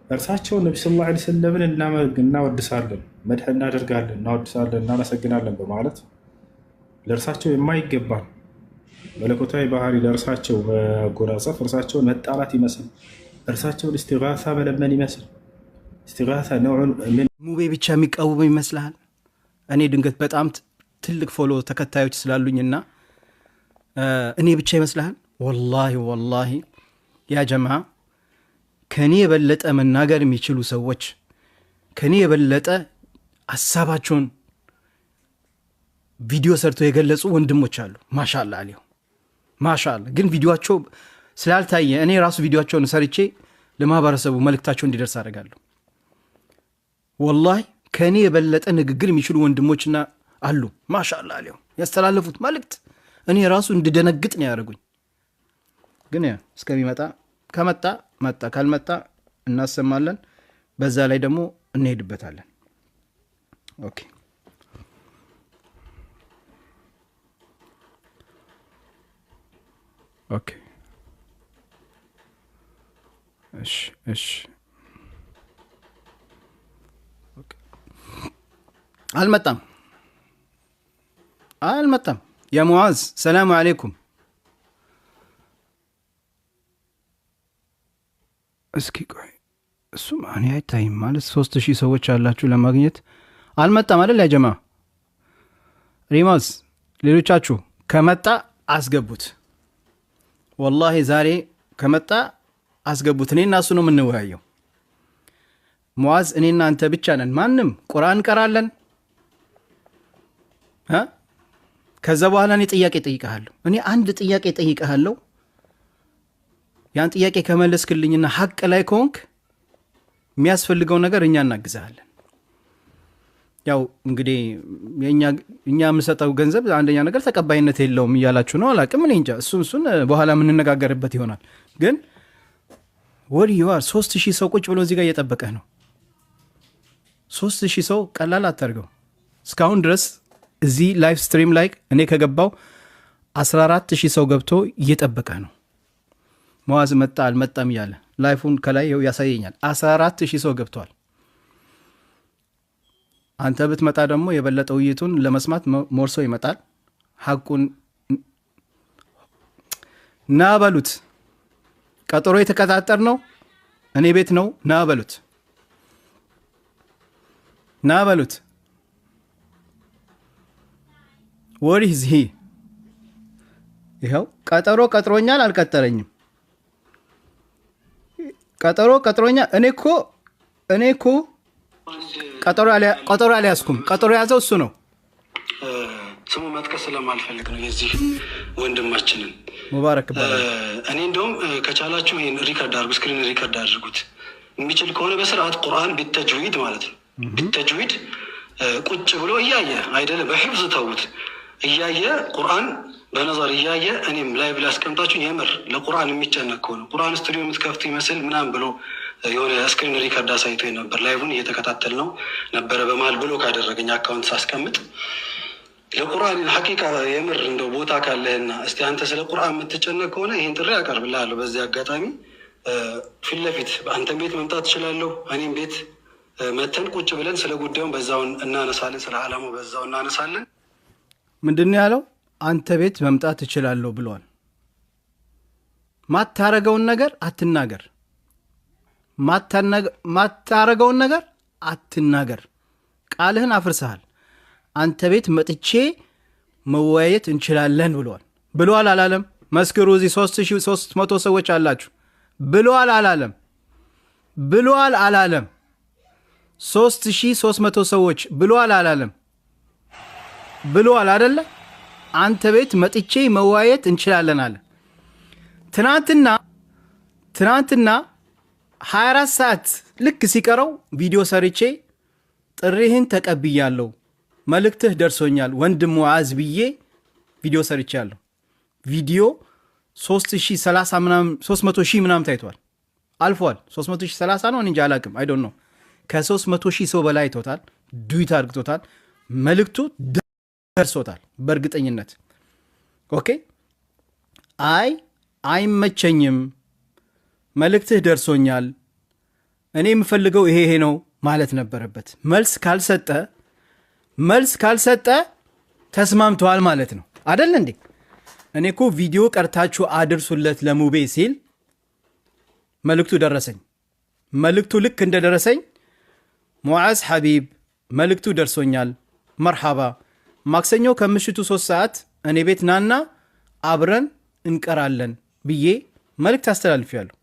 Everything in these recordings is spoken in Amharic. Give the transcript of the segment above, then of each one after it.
እርሳቸው ነብዩ ሰለላሁ ዐለይሂ ወሰለምን እናወድሳለን፣ መድህ እናደርጋለን፣ እናወድሳለን፣ እናመሰግናለን በማለት ለእርሳቸው የማይገባን መለኮታዊ ባህሪ ለእርሳቸው መጎናጸፍ እርሳቸውን መጣላት ይመስል እርሳቸውን እስቲጋሳ መለመን ይመስል እስቲጋሳ ነውዑን ሙቤ ብቻ የሚቃወመው ይመስልሃል? እኔ ድንገት በጣም ትልቅ ፎሎ ተከታዮች ስላሉኝና እኔ ብቻ ይመስልሃል? ወላሂ ያ ጀማዓ ከኔ የበለጠ መናገር የሚችሉ ሰዎች ከኔ የበለጠ ሀሳባቸውን ቪዲዮ ሰርተው የገለጹ ወንድሞች አሉ። ማሻአላ አለሁ ማሻአላ። ግን ቪዲዮአቸው ስላልታየ እኔ ራሱ ቪዲዮአቸውን ሰርቼ ለማህበረሰቡ መልእክታቸው እንዲደርስ አደርጋለሁ። ወላሂ ከኔ የበለጠ ንግግር የሚችሉ ወንድሞችና አሉ። ማሻአላ አለሁ ያስተላለፉት መልእክት እኔ ራሱ እንድደነግጥ ነው ያደረጉኝ። ግን እስከሚመጣ ከመጣ መጣ፣ ካልመጣ እናሰማለን። በዛ ላይ ደግሞ እንሄድበታለን። ኦኬ ኦኬ እሺ ኦኬ። አልመጣም ያ ሙዓዝ ሰላም አለይኩም። እስኪ ቆይ እሱ ማን አይታይም ማለት 3000 ሰዎች አላችሁ ለማግኘት አልመጣም አይደል? ያ ጀማ ሪማዝ ሌሎቻችሁ ከመጣ አስገቡት። ወላሂ ዛሬ ከመጣ አስገቡት። እኔና እሱ ነው የምንወያየው። ሙዓዝ እኔና አንተ ብቻ ነን። ማንም ቁርአን እንቀራለን። ከዛ በኋላ እኔ ጥያቄ ጠይቀሃለሁ። እኔ አንድ ጥያቄ ጠይቀሃለሁ። ያን ጥያቄ ከመለስክልኝና ሐቅ ላይ ከሆንክ የሚያስፈልገው ነገር እኛ እናግዛለን። ያው እንግዲህ እኛ የምሰጠው ገንዘብ አንደኛ ነገር ተቀባይነት የለውም እያላችሁ ነው። አላቅም እኔ እንጃ። እሱን በኋላ የምንነጋገርበት ይሆናል። ግን ወዲ ይዋር 3000 ሰው ቁጭ ብሎ እዚህ ጋር እየጠበቀህ ነው። 3000 ሰው ቀላል አታርገው። እስካሁን ድረስ እዚህ ላይቭ ስትሪም ላይ እኔ ከገባው 14000 ሰው ገብቶ እየጠበቀህ ነው። ሙዓዝ መጣ አልመጣም እያለ ላይፉን ከላይ ያሳየኛል። 14000 ሰው ገብቷል። አንተ ብትመጣ ደግሞ የበለጠ ውይይቱን ለመስማት ሞር ሰው ይመጣል። ሐቁን ና በሉት። ቀጠሮ የተቀጣጠር ነው እኔ ቤት ነው። ና በሉት። ወዲህ ይኸው ቀጠሮ ቀጥሮኛል፣ አልቀጠረኝም። ቀጠሮ ቀጥሮኛል። እኔ እኮ ቀጠሮ አልያዝኩም። ቀጠሮ ያዘው እሱ ነው። ስሙ መጥቀስ ስለማልፈልግ ነው የዚህ ወንድማችንን ሙባረክ ይባላል። እኔ እንደውም ከቻላችሁ ይሄን ሪከርድ አድርጉ፣ ስክሪን ሪከርድ አድርጉት። የሚችል ከሆነ በስርዓት ቁርአን ቢተጅዊድ ማለት ነው። ቢተጅዊድ ቁጭ ብሎ እያየ አይደለም በሕፍዝ ተውት፣ እያየ ቁርአን በነዛር እያየ እኔም ላይ ብላ አስቀምጣችሁ የምር ለቁርአን የሚጨነቅ ከሆነ ቁርአን ስቱዲዮ የምትከፍቱ ይመስል ምናምን ብሎ የሆነ ስክሪን ሪከርድ አሳይቶ ነበር። ላይቡን እየተከታተል ነው ነበረ። በመሀል ብሎ ካደረገኝ አካውንት ሳስቀምጥ ለቁርአን ሐቂቃ የምር እንደው ቦታ ካለህና እስቲ አንተ ስለ ቁርአን የምትጨነቅ ከሆነ ይህን ጥሪ አቀርብልሃለሁ። በዚህ አጋጣሚ ፊት ለፊት በአንተም ቤት መምጣት ትችላለሁ። እኔም ቤት መተን ቁጭ ብለን ስለ ጉዳዩን በዛውን እናነሳለን። ስለ ዓላማው በዛው እናነሳለን። ምንድን ያለው? አንተ ቤት መምጣት እችላለሁ ብሏል። ማታረገውን ነገር አትናገር። ማታረገውን ነገር አትናገር። ቃልህን አፍርሰሃል። አንተ ቤት መጥቼ መወያየት እንችላለን ብሏል አላለም? መስክሩ። እዚህ 3300 ሰዎች አላችሁ። ብሏል አላለም? 3300 ሰዎች ብሏል አላለም? ብሏል አደለ? አንተ ቤት መጥቼ መወያየት እንችላለን አለ። ትናንትና 24 ሰዓት ልክ ሲቀረው ቪዲዮ ሰርቼ ጥሪህን ተቀብያለሁ፣ መልእክትህ ደርሶኛል ወንድም ሙዓዝ ብዬ ቪዲዮ ሰርቻለሁ። ቪዲዮ 330 ምናምን ታይቷል። አልፏል። 330 ነው እንጂ አላቅም። አይ ዶንት ኖ። ከ300,000 ሰው በላይ አይቶታል። ዱዊት አድርግቶታል። መልእክቱ ደርሶታል በእርግጠኝነት። ኦኬ። አይመቸኝም መልእክትህ ደርሶኛል፣ እኔ የምፈልገው ይሄ ነው ማለት ነበረበት። መልስ ካልሰጠ ተስማምተዋል ማለት ነው አይደል እንዴ? እኔ እኮ ቪዲዮ ቀርታችሁ አድርሱለት ለሙቤ ሲል መልእክቱ ደረሰኝ። መልእክቱ ልክ እንደደረሰኝ ሙዓዝ ሐቢብ መልእክቱ ደርሶኛል፣ መርሐባ፣ ማክሰኞ ከምሽቱ 3 ሰዓት እኔ ቤት ናና አብረን እንቀራለን ብዬ መልእክት አስተላልፊያለሁ።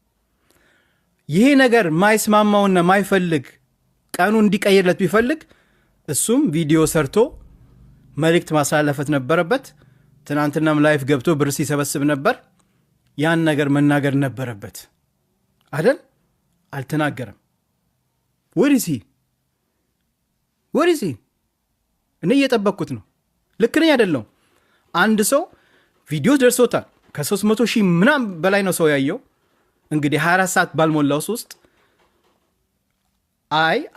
ይሄ ነገር ማይስማማውና ማይፈልግ ቀኑ እንዲቀይርለት ቢፈልግ እሱም ቪዲዮ ሰርቶ መልእክት ማስተላለፈት ነበረበት። ትናንትናም ላይፍ ገብቶ ብር ሲሰበስብ ነበር። ያን ነገር መናገር ነበረበት አይደል? አልተናገረም። ወዲሲ እኔ እየጠበቅኩት ነው። ልክ ነኝ አይደለም? አንድ ሰው ቪዲዮ ደርሶታል። ከ300,000 ምናም በላይ ነው ሰው ያየው። እንግዲህ 24 ሰዓት ባልሞላው ውስጥ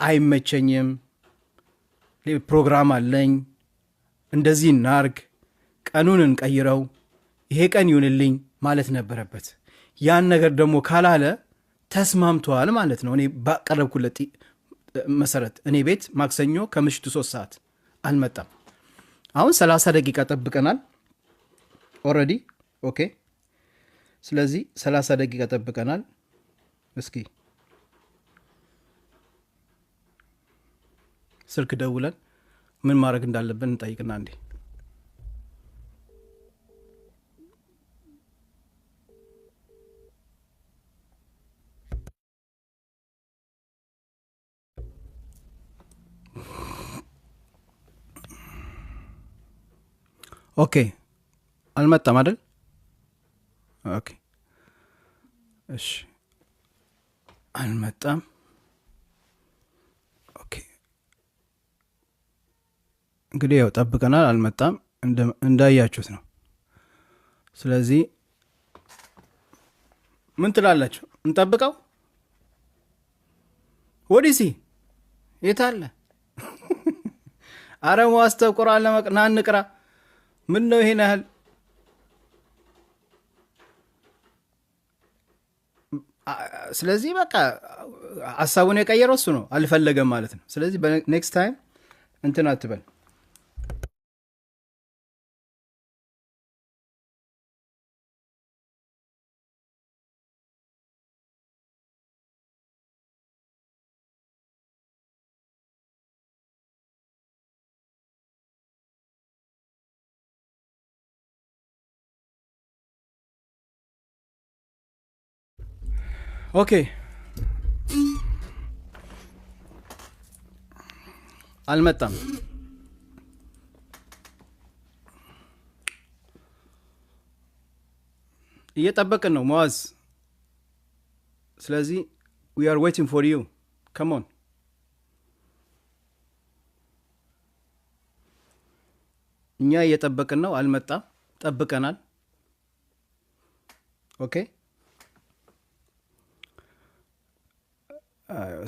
አይመቸኝም፣ ፕሮግራም አለኝ፣ እንደዚህ እናርግ፣ ቀኑን እንቀይረው፣ ይሄ ቀን ይሁንልኝ ማለት ነበረበት። ያን ነገር ደግሞ ካላለ ተስማምተዋል ማለት ነው። እኔ ባቀረብኩለት መሰረት እኔ ቤት ማክሰኞ ከምሽቱ 3 ሰዓት አልመጣም። አሁን 30 ደቂቃ ጠብቀናል ኦልሬዲ። ኦኬ፣ ስለዚህ 30 ደቂቃ ጠብቀናል። እስኪ ስልክ ደውለን ምን ማድረግ እንዳለብን እንጠይቅና እንዴ ኦኬ፣ አልመጣም አይደል? ኦኬ፣ እሺ፣ አልመጣም። ኦኬ፣ እንግዲህ ያው ጠብቀናል፣ አልመጣም፣ እንዳያችሁት ነው። ስለዚህ ምን ትላላችሁ? እንጠብቀው? ወዲሲ የታለ? አረ ዋስተው ቁርአን ለመቅና እንቅራ። ምን ነው ይሄን ያህል? ስለዚህ በቃ ሀሳቡን የቀየረው እሱ ነው፣ አልፈለገም ማለት ነው። ስለዚህ በኔክስት ታይም እንትን አትበል። ኦኬ፣ አልመጣም። እየጠበቅን ነው ሙዓዝ። ስለዚህ we are waiting for you, come on። እኛ እየጠበቅን ነው፣ አልመጣም፣ ጠብቀናል። ኦኬ፣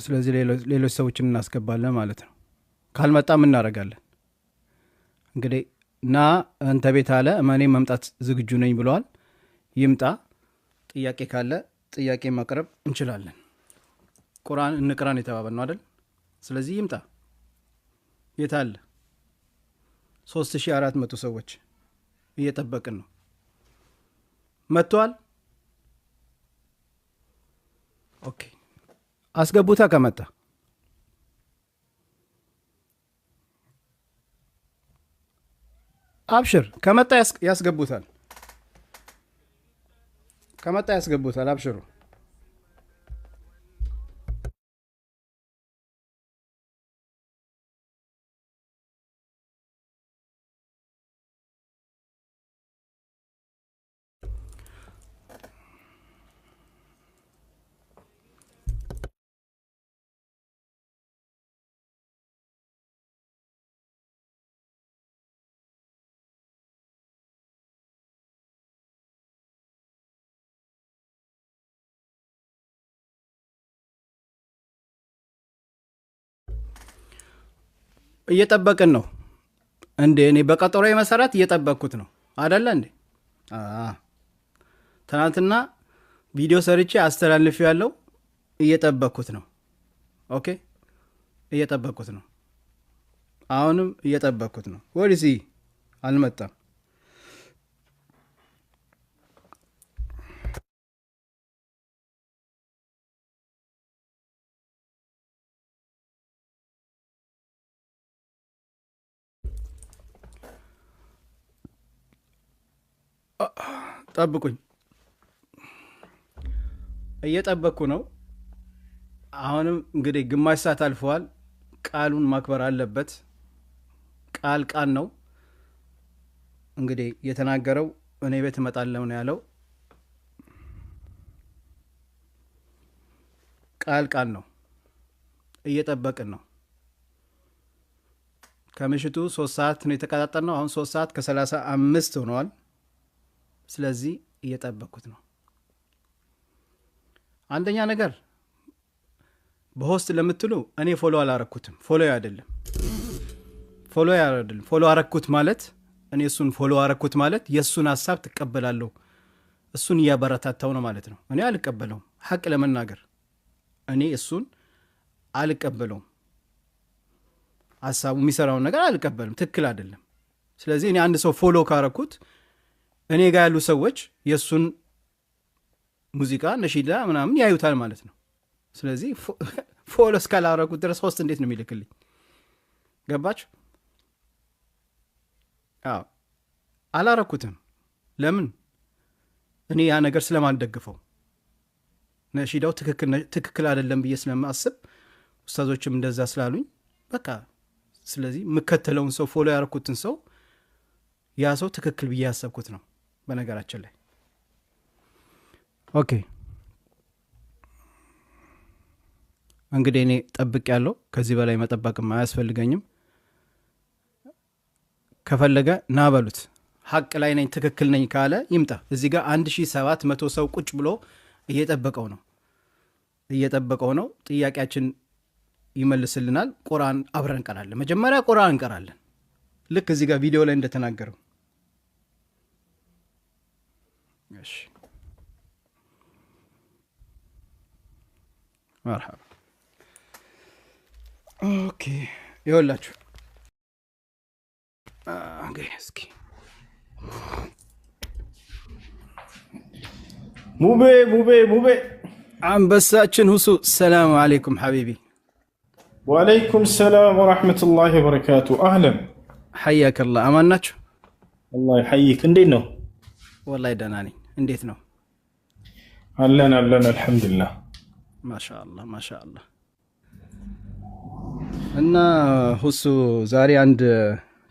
ስለዚህ ሌሎች ሰዎችን እናስገባለን ማለት ነው። ካልመጣም እናደርጋለን። እንግዲህ ና አንተ ቤት አለ እኔ መምጣት ዝግጁ ነኝ ብለዋል። ይምጣ። ጥያቄ ካለ ጥያቄ ማቅረብ እንችላለን። ቁርአን እንቅራን የተባባል ነው አይደል? ስለዚህ ይምጣ። የት አለ? 3400 ሰዎች እየጠበቅን ነው። መጥቷል። ኦኬ፣ አስገቡታ። ከመጣ አብሽር። ከመጣ ያስገቡታል። አብሽሩ። እየጠበቅን ነው እንዴ? እኔ በቀጠሮ መሰረት እየጠበቅኩት ነው አይደለ እንዴ? ትናንትና ቪዲዮ ሰርቼ አስተላልፌያለሁ። እየጠበኩት ነው። ኦኬ እየጠበኩት ነው። አሁንም እየጠበኩት ነው። ወዲሲ አልመጣም። ጠብቁኝ። እየጠበኩ ነው። አሁንም እንግዲህ ግማሽ ሰዓት አልፈዋል። ቃሉን ማክበር አለበት። ቃል ነው። እንግዲህ የተናገረው እኔ ቤት እመጣለሁ ነው ያለው። ቃል ነው። እየጠበቅን ነው። ከምሽቱ 3 ሰዓት ነው የተቀጣጠርነው። አሁን 3 ሰዓት ከ35 ሆነዋል። ስለዚህ እየጠበቅኩት ነው። አንደኛ ነገር በሆስት ለምትሉ እኔ ፎሎ አላረኩትም። ፎሎ አይደለም። ፎሎ አረኩት ማለት እኔ እሱን ፎሎ አረኩት ማለት የእሱን ሀሳብ ትቀበላለሁ፣ እሱን እያበረታታው ነው ማለት ነው። እኔ አልቀበለውም። ሐቅ ለመናገር እኔ እሱን አልቀበለውም። ሀሳቡ የሚሰራውን ነገር አልቀበልም። ትክክል አይደለም። ስለዚህ እኔ አንድ ሰው ፎሎ ካረኩት እኔ ጋር ያሉ ሰዎች የእሱን ሙዚቃ ነሺዳ ምናምን ያዩታል ማለት ነው። ስለዚህ ፎሎ እስካላረኩት ድረስ ሆስት እንዴት ነው የሚልክልኝ? ገባችሁ? አዎ አላረኩትም። ለምን? እኔ ያ ነገር ስለማልደግፈው ነሺዳው ትክክል አይደለም ብዬ ስለማስብ ኡስታዞችም እንደዛ ስላሉኝ በቃ ስለዚህ የምከተለውን ሰው ፎሎ ያረኩትን ሰው ያ ሰው ትክክል ብዬ ያሰብኩት ነው በነገራችን ላይ። ኦኬ እንግዲህ እኔ ጠብቅ ያለው ከዚህ በላይ መጠበቅም አያስፈልገኝም። ከፈለገ ና በሉት። ሐቅ ላይ ነኝ ትክክል ነኝ ካለ ይምጣ። እዚህ ጋር 1700 ሰው ቁጭ ብሎ እየጠበቀው ነው። ጥያቄያችን ይመልስልናል። ቁርአን አብረን እንቀራለን። መጀመሪያ ቁርአን እንቀራለን። ልክ እዚህ ጋር ቪዲዮ ላይ እንደተናገረው። እሺ መርሐባ። ኦኬ ይኸውላችሁ እስኪ ሙቤ አንበሳችን ሁሱ ሰላሙ አለይኩም ሐቢቢ። ወአለይኩም ሰላም ወራህመቱላሂ ወበረካቱ። አህለን ሐያከላህ። አማን ናችሁ? አላህ ይሐይክ። እንዴት ነው? ወላሂ ደህና ነኝ። እንዴት ነው? አለን አልሐምዱሊላህ። ማሻአላህ። እና ሁሱ ዛሬ አንድ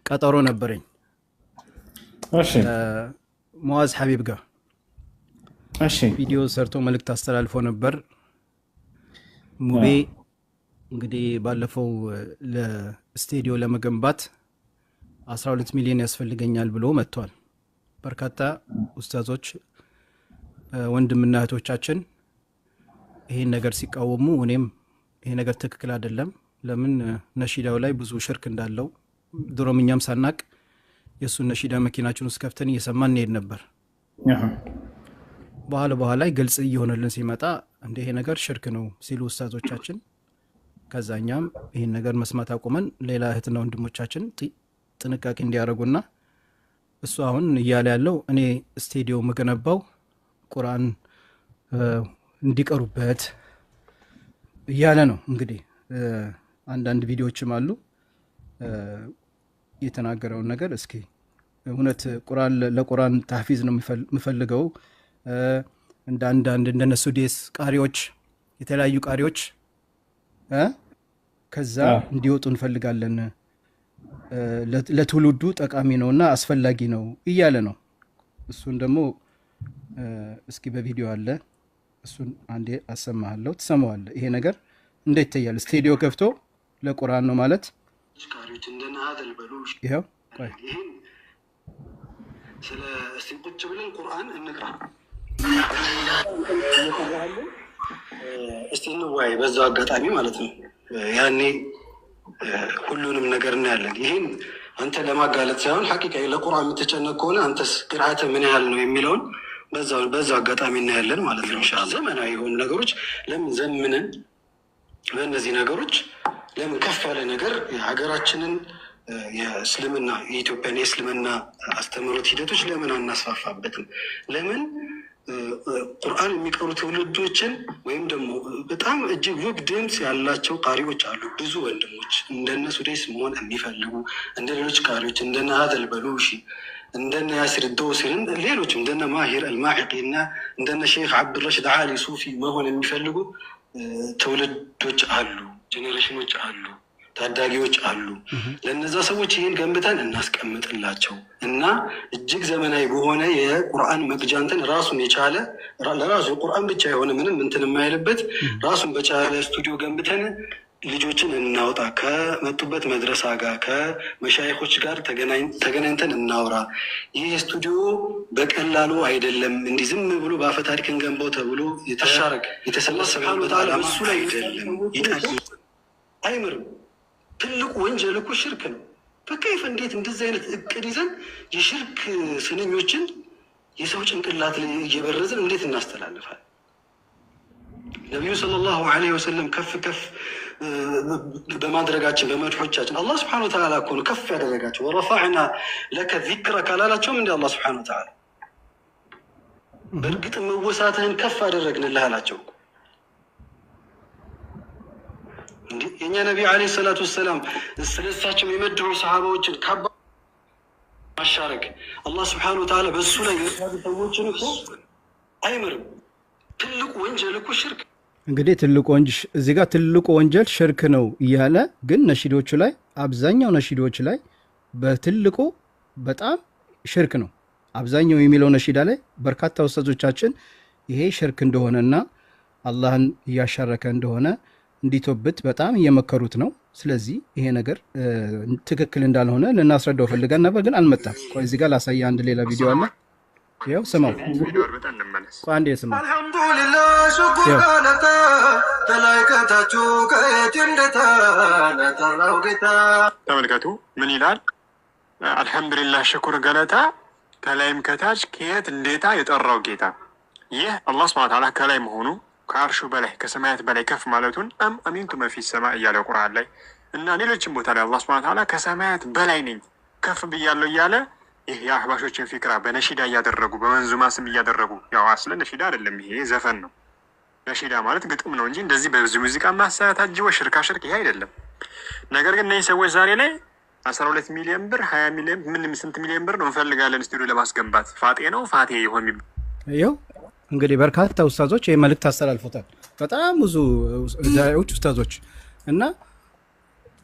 ቀጠሮ ነበረኝ። እሺ ሙአዝ ሐቢብ ጋር እሺ ቪዲዮ ሰርቶ መልእክት አስተላልፎ ነበር። ሙቤ እንግዲህ ባለፈው ለስቴዲዮ ለመገንባት 12 ሚሊዮን ያስፈልገኛል ብሎ መጥቷል። በርካታ ኡስታዞች ወንድምና እህቶቻችን ይሄን ነገር ሲቃወሙ እኔም ይሄ ነገር ትክክል አይደለም፣ ለምን ነሺዳው ላይ ብዙ ሽርክ እንዳለው ድሮም እኛም ሳናቅ የእሱን ነሺዳ መኪናችን ውስጥ ከፍተን እየሰማን እንሄድ ነበር። በኋላ ግልጽ እየሆነልን ሲመጣ እንደ ይሄ ነገር ሽርክ ነው ሲሉ ኡስታዞቻችን፣ ከዛኛም ይሄን ነገር መስማት አቁመን ሌላ እህትና ወንድሞቻችን ጥንቃቄ እንዲያደርጉና እሱ አሁን እያለ ያለው እኔ ስቴዲዮ መገነባው ቁርአን እንዲቀሩበት እያለ ነው። እንግዲህ አንዳንድ ቪዲዮዎችም አሉ የተናገረውን ነገር። እስኪ እውነት ቁርአን ለቁርአን ታህፊዝ ነው የምፈልገው እንደ አንዳንድ እንደነ ሱዴስ ቃሪዎች የተለያዩ ቃሪዎች ከዛ እንዲወጡ እንፈልጋለን፣ ለትውልዱ ጠቃሚ ነውና አስፈላጊ ነው እያለ ነው። እሱን ደግሞ እስኪ በቪዲዮ አለ፣ እሱን አንዴ አሰማሃለሁ፣ ትሰማዋለህ። ይሄ ነገር እንዴት ይታያል? ስቱዲዮ ከፍቶ ለቁርአን ነው ማለት ይሄው። ቆይ ስለ እስቲ ቁጭ ብለን ቁርአን እንቅራ እስቲ እንወያይ፣ በዛው አጋጣሚ ማለት ነው። ያኔ ሁሉንም ነገር እናያለን። ይህን አንተ ለማጋለጥ ሳይሆን ሐቂቃ ለቁርአን የምትጨነቅ ከሆነ አንተስ ቅርአትህ ምን ያህል ነው የሚለውን በዛው አጋጣሚ እናያለን ማለት ነው። ኢንሻአላህ ዘመናዊ የሆኑ ነገሮች ለምን ዘምነን በእነዚህ ነገሮች ለምን ከፍ ያለ ነገር የሀገራችንን የእስልምና የኢትዮጵያን የእስልምና አስተምህሮት ሂደቶች ለምን አናስፋፋበትም? ለምን ቁርአን የሚቀሩ ትውልዶችን ወይም ደግሞ በጣም እጅግ ውብ ድምፅ ያላቸው ቃሪዎች አሉ። ብዙ ወንድሞች እንደነ ሱዴስ መሆን የሚፈልጉ እንደ ሌሎች ቃሪዎች እንደነ ሀዘል በሉሺ እንደነ ያሲር ዶሲርን ሌሎችም እንደነ ማሂር አልማዒቂ እና እንደነ ሼክ አብዱረሽድ አሊ ሱፊ መሆን የሚፈልጉ ትውልዶች አሉ፣ ጄኔሬሽኖች አሉ፣ ታዳጊዎች አሉ። ለነዛ ሰዎች ይህን ገንብተን እናስቀምጥላቸው እና እጅግ ዘመናዊ በሆነ የቁርአን መቅጃ እንትን ራሱን የቻለ ለራሱ ቁርአን ብቻ የሆነ ምንም እንትን የማይልበት ራሱን በቻለ ስቱዲዮ ገንብተን ልጆችን እናውጣ። ከመጡበት መድረሳ ጋር ከመሻይኮች ጋር ተገናኝተን እናውራ። ይህ ስቱዲዮ በቀላሉ አይደለም፣ እንዲህ ዝም ብሎ በአፈ ታሪክ እንገንባው ተብሎ የተሰበሰበበት ዓላማ እሱ ላይ አይደለም። ይጠቅም አይምርም። ትልቁ ወንጀል እኮ ሽርክ ነው። በከይፍ እንዴት እንደዚህ አይነት እቅድ ይዘን የሽርክ ስንኞችን የሰው ጭንቅላት ላይ እየበረዝን እንዴት እናስተላልፋል? ነቢዩ ሰለላሁ ዐለይሂ ወሰለም ከፍ ከፍ በማድረጋችን በመድሖቻችን አላህ ስብሐነሁ ወተዓላ እኮ ነው ከፍ ያደረጋቸው። ወረፈዕና ለከ ዚክረከ አላላቸውም እንደ አላህ ስብሐነሁ ወተዓላ በእርግጥ መወሳትህን ከፍ አደረግንልህ አላቸው። የእኛ ነቢይ ዓለይሂ ሰላቱ ወሰላም ስለሳቸው የመድሑ ሰሃባዎችን ካባ ማሻረክ አላህ ስብሐነሁ ወተዓላ በእሱ ላይ የሳዱ ሰዎችን እኮ አይምርም። ትልቁ ወንጀል እኮ ሽርክ። እንግዲህ እዚህ ጋር ትልቁ ወንጀል ሽርክ ነው እያለ ግን ነሺዶቹ ላይ አብዛኛው ነሺዶች ላይ በትልቁ በጣም ሽርክ ነው አብዛኛው የሚለው ነሺዳ ላይ በርካታ ኡስታዞቻችን ይሄ ሽርክ እንደሆነና አላህን እያሻረከ እንደሆነ እንዲቶብት በጣም እየመከሩት ነው። ስለዚህ ይሄ ነገር ትክክል እንዳልሆነ ልናስረዳው ፈልገን ነበር፣ ግን አልመጣም። ቆይ እዚህ ጋር ላሳየ አንድ ሌላ ቪዲዮ አለ። ያው ስማው አንዴ ስማው። አልሐምዱሊላህ ሽኩር ጋለታ ተላይከታችሁ ከየት እንደታ ለጠራው ጌታ ተመልከቱ ምን ይላል? አልሐምዱሊላህ ሽኩር ገለታ ከላይም ከታች ከየት እንዴታ የጠራው ጌታ። ይህ አላህ ሱብሓነሁ ወተዓላ ከላይ መሆኑ ከአርሹ በላይ ከሰማያት በላይ ከፍ ማለቱን አሚንቱ መን ፊ ሰማዕ እያለ ቁርአን ላይ እና ሌሎችም ቦታ ላይ አላህ ሱብሓነሁ ወተዓላ ከሰማያት በላይ ነኝ ከፍ ብያለሁ እያለ ይህ የአህባሾችን ፊክራ በነሺዳ እያደረጉ በመንዙማ ስም እያደረጉ ያው አስለ ነሺዳ አይደለም፣ ይሄ ዘፈን ነው። ነሺዳ ማለት ግጥም ነው እንጂ እንደዚህ በዚህ ሙዚቃ ማሳያ ታጅቦ ሽርካ ሽርክ ይሄ አይደለም። ነገር ግን እነዚህ ሰዎች ዛሬ ላይ 12 ሚሊዮን ብር 20 ሚሊዮን ምን ስንት ሚሊዮን ብር ነው እንፈልጋለን ስቱዲዮ ለማስገንባት ፋጤ ነው ፋቴ ይሆን ይኸው እንግዲህ በርካታ ኡስታዞች ይሄ መልእክት አስተላልፎታል። በጣም ብዙ ዳዒዎች ኡስታዞች እና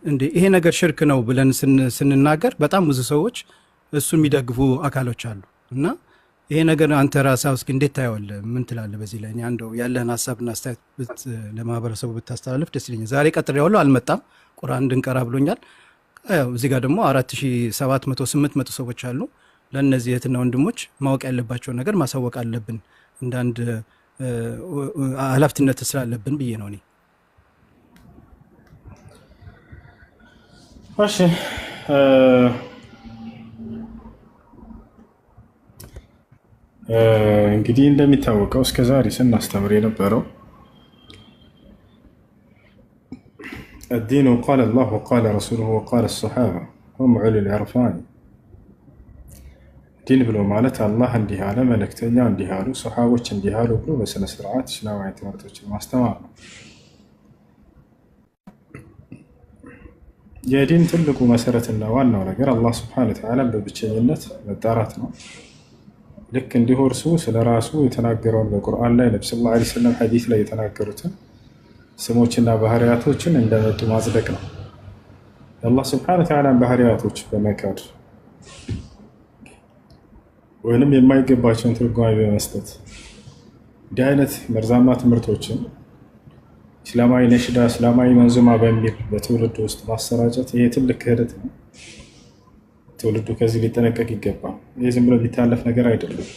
እንዴ ይሄ ነገር ሽርክ ነው ብለን ስንናገር በጣም ብዙ ሰዎች እሱን የሚደግፉ አካሎች አሉ። እና ይሄ ነገር አንተ ራስህ እስኪ እንዴት ታየዋለህ? ምን ትላለህ በዚህ ላይ? አንደው ያለህን ሀሳብና አስተያየት ለማህበረሰቡ ብታስተላልፍ ደስ ይለኛል። ዛሬ ቀጥሬዋለሁ አልመጣም፣ ቁርአን እንድንቀራ ብሎኛል። ያው እዚህ ጋር ደግሞ 4700 800 ሰዎች አሉ። ለእነዚህ እህትና ወንድሞች ማወቅ ያለባቸውን ነገር ማሳወቅ አለብን፣ እንደ አንድ ኃላፊነት ስላለብን ብዬ ነው እኔ። እሺ እንግዲህ እንደሚታወቀው እስከ ዛሬ ስናስተምር የነበረው الدين قال الله وقال رسوله وقال الصحابة هم علو العرفان ዲን ብሎ ማለት አላህ እንዲህ አለ፣ መልእክተኛ እንዲህ አሉ፣ ሰሃቦች እንዲህ አሉ ብሎ በስነ ስርዓት እስላማዊ ትምህርቶችን ማስተማር ነው። የዲን ትልቁ መሰረትና ዋናው ነገር አላህ ሱብሓነሁ ወተዓላ በብቸኝነት መጣራት ነው። ልክ እንዲሁ እርሱ ስለ ራሱ የተናገረውን በቁርአን ላይ ነብዩ ሰለላሁ ዐለይሂ ወሰለም ሐዲስ ላይ የተናገሩትን ስሞችና ባህሪያቶችን እንደመጡ ማጽደቅ ነው። የአላህ ሱብሓነሁ ወተዓላ ባህሪያቶች በመካድ ወይንም የማይገባቸውን ትርጓሜ በመስጠት እንዲህ አይነት መርዛማ ትምህርቶችን እስላማዊ ነሽዳ፣ እስላማዊ መንዙማ በሚል በትውልድ ውስጥ ማሰራጨት ይሄ ትልቅ ክህደት ነው። ትውልዱ ከዚህ ሊጠነቀቅ ይገባል። ይህ ዝም ብሎ ሊታለፍ ነገር አይደለም።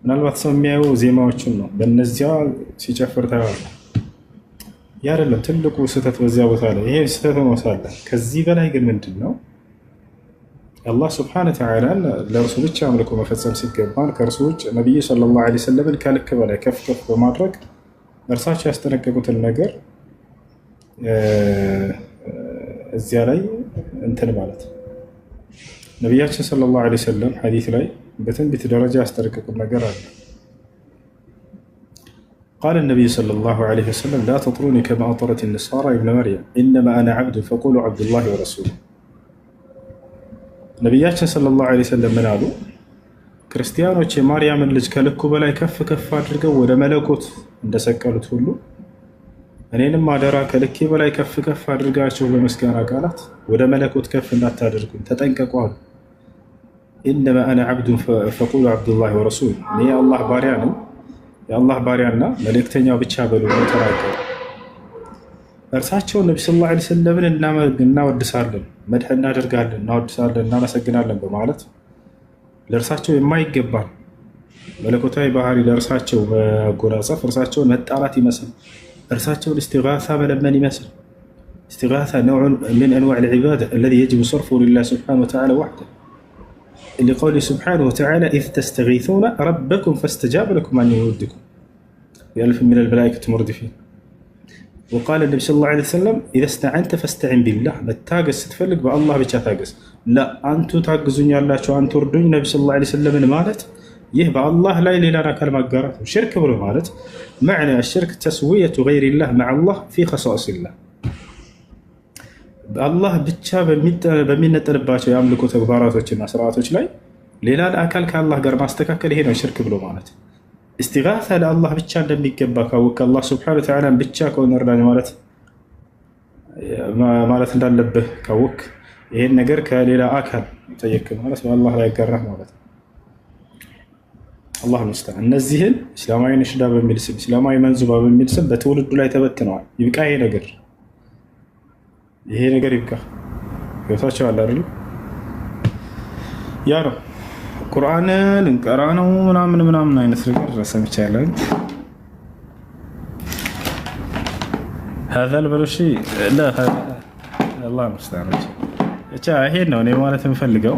ምናልባት ሰው የሚያየው ዜማዎችን ነው፣ በእነዚያ ሲጨፍር ታየዋለህ። ያ አይደለም ትልቁ ስህተት በዚያ ቦታ ላይ። ይሄ ስህተት ነው ሳለ ከዚህ በላይ ግን ምንድን ነው አላህ ስብሐነ ወተዓላ ለእርሱ ብቻ አምልኮ መፈጸም ሲገባን ከእርሱ ውጭ ነቢዩ ሰለላሁ ዐለይሂ ወሰለምን ከልክ በላይ ከፍ ከፍ በማድረግ እርሳቸው ያስጠነቀቁትን ነገር እዚያ ላይ እንትን ማለት ነቢያችን ሰለላሁ ዐለይሂ ወሰለም ሐዲስ ላይ በትንቢት ደረጃ ያስጠነቀቁት ነገር አለ። قال النبي صلى الله عليه وسلم لا تطروني كما أطرت النصارى ابن مريم إنما أنا عبد فقولوا عبد الله ورسوله ነቢያችን ሰለላሁ ዐለይሂ ወሰለም ምን አሉ? ክርስቲያኖች የማርያምን ልጅ ከልኩ በላይ ከፍ ከፍ አድርገው ወደ መለኮት እንደሰቀሉት ሁሉ እኔንም አደራ ከልኬ በላይ ከፍ ከፍ አድርጋቸው በምስጋና ቃላት ወደ መለኮት ከፍ እንዳታደርጉኝ ተጠንቀቁ አሉ። ኢነማ አነ ዐብዱን ፈቁሉ ዐብዱላሂ ወረሱሉ እኔ የአላህ ባሪያ ነኝ የአላህ ባሪያና መልእክተኛው ብቻ በሉ ነው ተናገሩ። እርሳቸው ነቢ ሰለላሁ ዐለይሂ ወሰለምን እናወድሳለን፣ መድህ እናደርጋለን፣ እናወድሳለን፣ እናመሰግናለን በማለት ለእርሳቸው የማይገባን መለኮታዊ ባህሪ ለእርሳቸው መጎናጸፍ እርሳቸውን መጣራት ይመስል እርሳቸውን እስቲጋሳ መለመን ይመስል እስቲጋሳ ነውዕ ምን አንዋዕ ልዕባዳ አለዚ የጅቡ ሰርፉ ሊላህ ስብሓነሁ ወተዓላ ወሕደሁ لقوله سبحانه وتعالى إذ تستغيثون ربكم فاستجاب لكم أن يمدكم بألف من الملائكة مردفين. وقال النبي صلى الله عليه وسلم إذا استعنت فاستعن بالله بتاقس تفلق بالله بيتشا تاقس لا أنتو تاقزون يالله شو أنتو ردون النبي صلى الله عليه وسلم مالت يهبع الله لا إله إلا كلمة قارات وشرك بلو مالت معنى الشرك تسوية غير الله مع الله في خصائص الله الله ብቻ በሚነጠልባቸው የአምልኮ ተግባራቶችና ስርዓቶች ላይ ሌላ አካል ከአላህ ጋር ማስተካከል ይሄ ነው ሽርክ ብሎ ማለት። እስቲጋሳ ለአላህ ብቻ እንደሚገባ ካወቅ አላህ ሱብሓነሁ ወተዓላ ብቻ ከሆነ እርዳኝ ማለት እንዳለብህ ካወቅ ይሄን ነገር ከሌላ አካል ጠየቅ ማለት በአላህ ላይ ያጋራህ ማለት ነው። አላህ ሙስተዓን። እነዚህን እስላማዊ ነሽዳ በሚል ስም እስላማዊ መንዙማ በሚል ስም በትውልዱ ላይ ተበትነዋል። ይብቃ ይሄ ነገር ይብቃ። ገብታችኋል አይደል? ያ ነው ቁርአን ልንቀራ ነው ምናምን አይነት ነገር ሰምቻለሁ። هذا البلوشي لا الله المستعان ብቻ ይሄን ነው እኔ ማለት የምፈልገው።